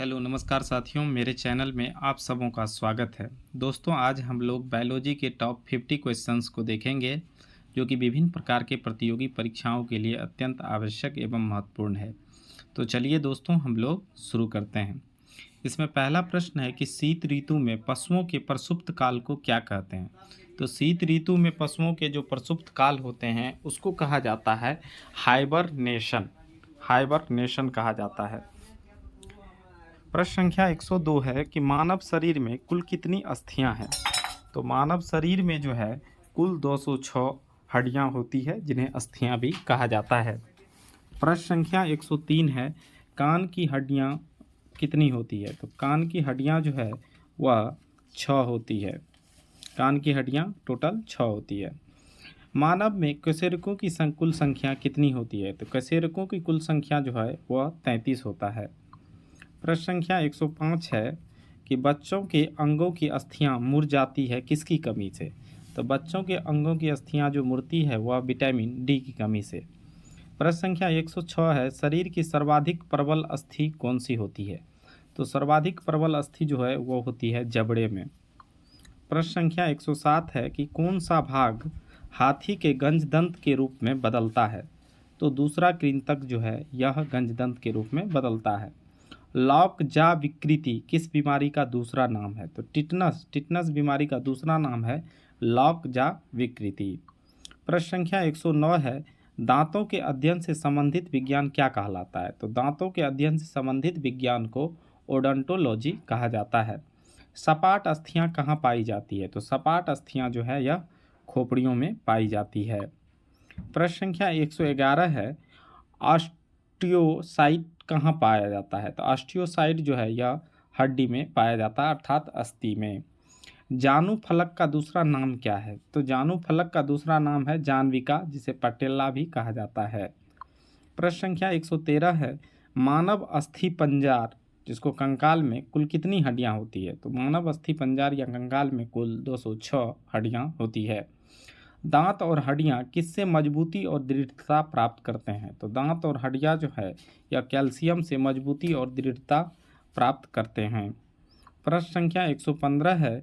Hello नमस्कार साथियों, मेरे चैनल में आप सबों का स्वागत है। दोस्तों, आज हम लोग बायोलॉजी के टॉप 50 क्वेश्चंस को देखेंगे जो कि विभिन्न प्रकार के प्रतियोगी परीक्षाओं के लिए अत्यंत आवश्यक एवं महत्वपूर्ण है। तो चलिए दोस्तों, हम लोग शुरू करते हैं। इसमें पहला प्रश्न है कि शीत ऋतु में पशुओं के प्रसुप्त काल को क्या कहते हैं। तो शीत ऋतु में पशुओं के जो प्रसुप्त काल होते हैं उसको कहा जाता है हाइबरनेशन। हाइबरनेशन कहा जाता है। प्रश्न संख्या 102 है कि मानव शरीर में कुल कितनी अस्थियां हैं। तो मानव शरीर में जो है कुल 206 हड्डियां होती है जिन्हें अस्थियां भी कहा जाता है। प्रश्न संख्या 103 है कान की हड्डियां कितनी होती है। तो कान की हड्डियां जो है वह 6 होती है। कान की हड्डियां टोटल 6 होती है। मानव में कशेरुकों की कुल संख्या कितनी होती है। तो कशेरुकों की कुल संख्या जो है वह 33 होता है। प्रश्न संख्या 105 है कि बच्चों के अंगों की अस्थियां मुड़ जाती है किसकी कमी से। तो बच्चों के अंगों की अस्थियां जो मुड़ती है वह विटामिन डी की कमी से। प्रश्न संख्या 106 है शरीर की सर्वाधिक प्रबल अस्थि कौन सी होती है। तो सर्वाधिक प्रबल अस्थि जो है वो होती है जबड़े में। प्रश्न संख्या 107 है कि कौन सा भाग हाथी के गंजदंत के रूप में बदलता है। तो दूसरा कृंतक जो है यह गंजदंत के रूप में बदलता है। लॉकजा विकृति किस बीमारी का दूसरा नाम है। तो टिटनस बीमारी का दूसरा नाम है लॉकजा विकृति। प्रश्न संख्या 109 है दांतों के अध्ययन से संबंधित विज्ञान क्या कहलाता है। तो दांतों के अध्ययन से संबंधित विज्ञान को ओडोंटोलॉजी कहा जाता है। सपाट अस्थियां कहाँ पाई जाती है। तो सपाट अस्थियां जो है यह खोपड़ियों में पाई जाती है। प्रश्न संख्या 111 है ऑस्टियोसाइट कहाँ पाया जाता है। तो ऑस्टियोसाइट जो है यह हड्डी में पाया जाता है अर्थात अस्थि में। जानू फलक का दूसरा नाम क्या है। तो जानू फलक का दूसरा नाम है जानविका जिसे पटेला भी कहा जाता है। प्रश्न संख्या 113 है मानव अस्थि पंजर जिसको कंकाल में कुल कितनी हड्डियां होती है। तो मानव अस्थि पंजर या कंकाल में कुल 206 हड्डियां होती है। दांत और हड्डियां किससे मजबूती और दृढ़ता प्राप्त करते हैं। तो दांत और हड्डियां जो है यह कैल्शियम से मजबूती और दृढ़ता प्राप्त करते हैं। प्रश्न संख्या 115 है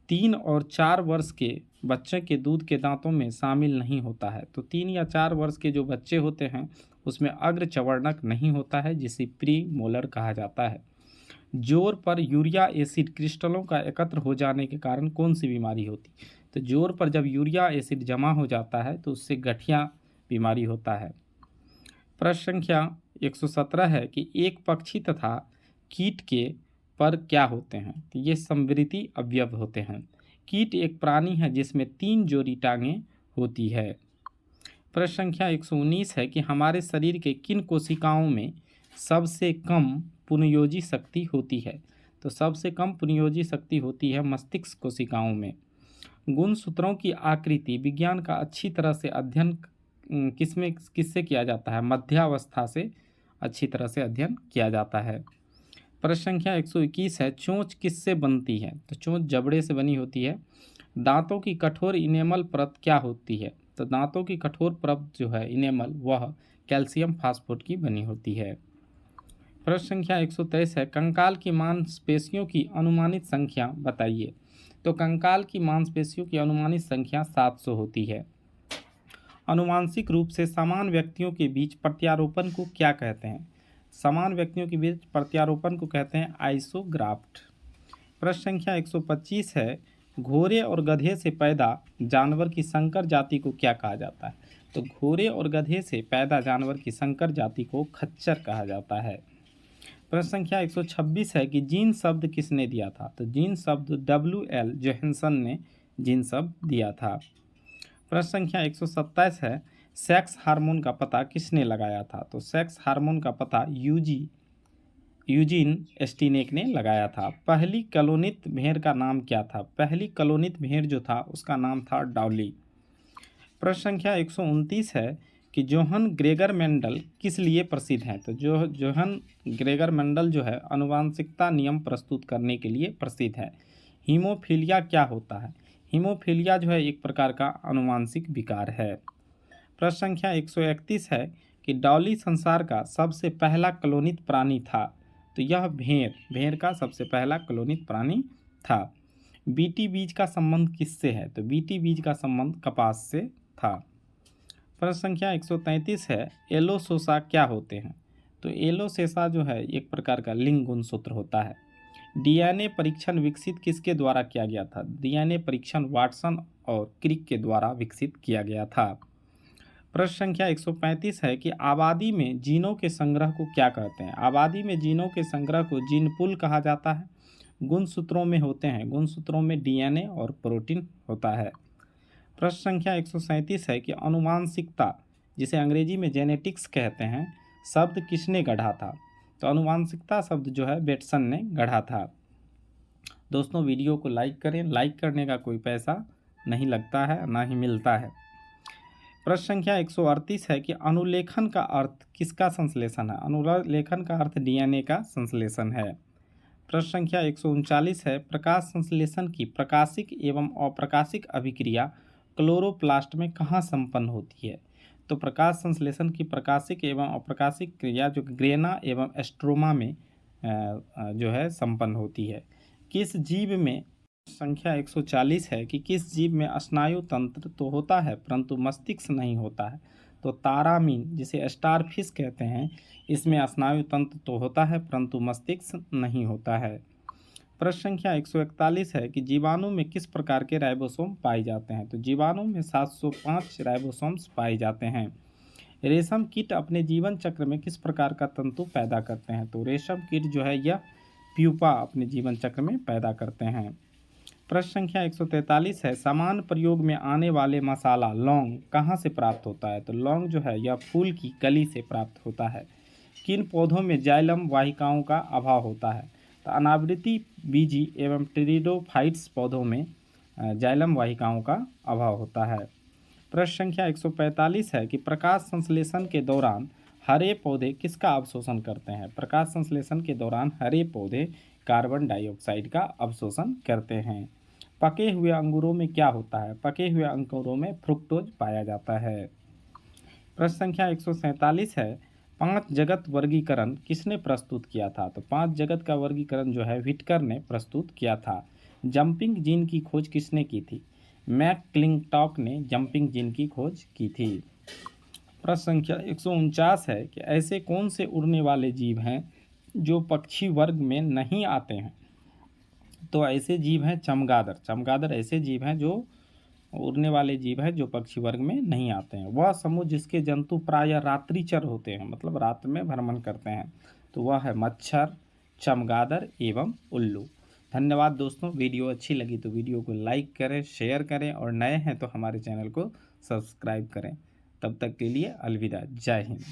3 और 4 वर्ष के बच्चे के दूध के दांतों में शामिल नहीं होता है। तो 3 या 4 वर्ष के जो बच्चे होते हैं उसमें अग्र चवर्णक नहीं होता है जिसे प्री मोलर कहा जाता है। जोर पर यूरिया एसिड क्रिस्टलों का एकत्र हो जाने के कारण कौन सी बीमारी होती है। तो जोर पर जब यूरिया एसिड जमा हो जाता है तो उससे गठिया बीमारी होता है। प्रश्न संख्या 117 है कि एक पक्षी तथा कीट के पर क्या होते हैं। तो ये समवृद्धि अवयव होते हैं। कीट एक प्राणी है जिसमें 3 जोड़ी टांगें होती है। प्रश्न संख्या 119 है कि हमारे शरीर के किन कोशिकाओं में सबसे कम पुनयोजी शक्ति होती है। तो सबसे कम पुनयोजी शक्ति होती है मस्तिष्क कोशिकाओं में। गुणसूत्रों की आकृति विज्ञान का अच्छी तरह से अध्ययन किससे किया जाता है। मध्यावस्था से अच्छी तरह से अध्ययन किया जाता है। प्रश्न संख्या 121 है चोंच किससे बनती है। तो चोंच जबड़े से बनी होती है। दांतों की कठोर इनेमल परत क्या होती है। तो दांतों की कठोर परत जो है इनेमल वह कैल्शियम फास्फेट की बनी होती है। प्रश्न संख्या 123 है कंकाल की मांसपेशियों की अनुमानित संख्या बताइए। तो कंकाल की मांसपेशियों की अनुमानित संख्या 700 होती है। अनुवांशिक रूप से समान व्यक्तियों के बीच प्रत्यारोपण को क्या कहते हैं। समान व्यक्तियों के बीच प्रत्यारोपण को कहते हैं आइसोग्राफ्ट। प्रश्न संख्या 125 है घोड़े और गधे से पैदा जानवर की संकर जाति को क्या कहा जाता है। तो घोड़े और गधे से पैदा जानवर की संकर जाति को खच्चर कहा जाता है। प्रश्न संख्या 126 है कि जीन शब्द किसने दिया था। तो जीन शब्द WL जोहानसन ने जीन शब्द दिया था। प्रश्न संख्या 127 है सेक्स हार्मोन का पता किसने लगाया था। तो सेक्स हार्मोन का पता यूजीन एस्टिनेक ने लगाया था। पहली कलोनित भेड़ का नाम क्या था। पहली कलोनित भेड़ जो था उसका नाम था डॉली। प्रश्न संख्या 129 है कि जोहन ग्रेगर मेंडल किस लिए प्रसिद्ध हैं। तो जोहन ग्रेगर मेंडल जो है आनुवंशिकता नियम प्रस्तुत करने के लिए प्रसिद्ध है। हीमोफीलिया क्या होता है। हीमोफीलिया जो है एक प्रकार का आनुवंशिक विकार है। प्रश्न संख्या 131 है कि डॉली संसार का सबसे पहला क्लोनित प्राणी था। तो यह भेड़ का सबसे पहला क्लोनित प्राणी था। बीटी बीज का संबंध किससे है? तो बीटी बीज का संबंध कपास से था। प्रश्न संख्या 133 है, एलोसोसा क्या होते हैं? तो एलोसेसा जो है एक प्रकार का लिंग गुणसूत्र होता है। डीएनए परीक्षण विकसित किसके द्वारा किया गया था? डीएनए परीक्षण वाटसन और क्रिक के द्वारा विकसित किया गया था। प्रश्न संख्या 135 है कि आबादी में जीनों के संग्रह को क्या कहते हैं? आबादी में जीनों के संग्रह को जीन पूल कहा जाता है। गुणसूत्रों में होते हैं, गुणसूत्रों में डीएनए और प्रोटीन होता है। प्रश्न संख्या 137 है कि आनुवांशिकता, जिसे अंग्रेजी में जेनेटिक्स कहते हैं, शब्द किसने गढ़ा था? तो आनुवांशिकता शब्द जो है बेटसन ने गढ़ा था। दोस्तों वीडियो को लाइक करें, लाइक करने का कोई पैसा नहीं लगता है, ना ही मिलता है। प्रश्न संख्या 138 है कि अनुलेखन का अर्थ किसका संश्लेषण है? अनुलेखन का अर्थ डीएनए का संश्लेषण है। प्रश्न संख्या 139 है, प्रकाश संश्लेषण की प्रकाशिक एवं अप्रकाशिक अभिक्रिया क्लोरोप्लास्ट में कहाँ संपन्न होती है? तो प्रकाश संश्लेषण की प्रकाशिक एवं अप्रकाशिक क्रिया जो ग्रेना एवं एस्ट्रोमा में जो है संपन्न होती है। किस जीव में, संख्या 140 है कि किस जीव में स्नायु तंत्र तो होता है परंतु मस्तिष्क नहीं होता है? तो तारामीन, जिसे स्टारफिश कहते हैं, इसमें स्नायु तंत्र तो होता है परंतु मस्तिष्क नहीं होता है। प्रश्न संख्या 141 है कि जीवाणु में किस प्रकार के राइबोसोम पाए जाते हैं? तो जीवाणु में 705 राइबोसोम्स पाए जाते हैं। रेशम कीट अपने जीवन चक्र में किस प्रकार का तंतु पैदा करते हैं? तो रेशम कीट जो है यह प्यूपा अपने जीवन चक्र में पैदा करते हैं। प्रश्न संख्या 143 है, सामान्य प्रयोग में आने वाले मसाला लौंग कहाँ से प्राप्त होता है? तो लौंग जो है यह फूल की कली से प्राप्त होता है। किन पौधों में जाइलम वाहिकाओं का अभाव होता है? तो अनावृति बीजी एवं टेरिडोफाइट्स पौधों में जाइलम वाहिकाओं का अभाव होता है। प्रश्न संख्या 145 है कि प्रकाश संश्लेषण के दौरान हरे पौधे किसका अवशोषण करते हैं? प्रकाश संश्लेषण के दौरान हरे पौधे कार्बन डाइऑक्साइड का अवशोषण करते हैं। पके हुए अंगूरों में क्या होता है? पके हुए अंगूरों में फ्रुक्टोज पाया जाता है। प्रश्न संख्या 147 है, 5 जगत वर्गीकरण किसने प्रस्तुत किया था? तो 5 जगत का वर्गीकरण जो है व्हिटकर ने प्रस्तुत किया था। जंपिंग जीन की खोज किसने की थी? मैकक्लिंटॉक ने जंपिंग जीन की खोज की थी। प्रश्न संख्या 149 है कि ऐसे कौन से उड़ने वाले जीव हैं जो पक्षी वर्ग में नहीं आते हैं? तो ऐसे जीव हैं चमगादड़। चमगादड़ ऐसे जीव हैं जो उड़ने वाले जीव हैं जो पक्षी वर्ग में नहीं आते हैं। वह समूह जिसके जंतु प्रायः रात्रिचर होते हैं, मतलब रात में भ्रमण करते हैं, तो वह है मच्छर, चमगादड़ एवं उल्लू। धन्यवाद दोस्तों, वीडियो अच्छी लगी तो वीडियो को लाइक करें, शेयर करें और नए हैं तो हमारे चैनल को सब्सक्राइब करें। तब तक के लिए अलविदा, जय हिंद।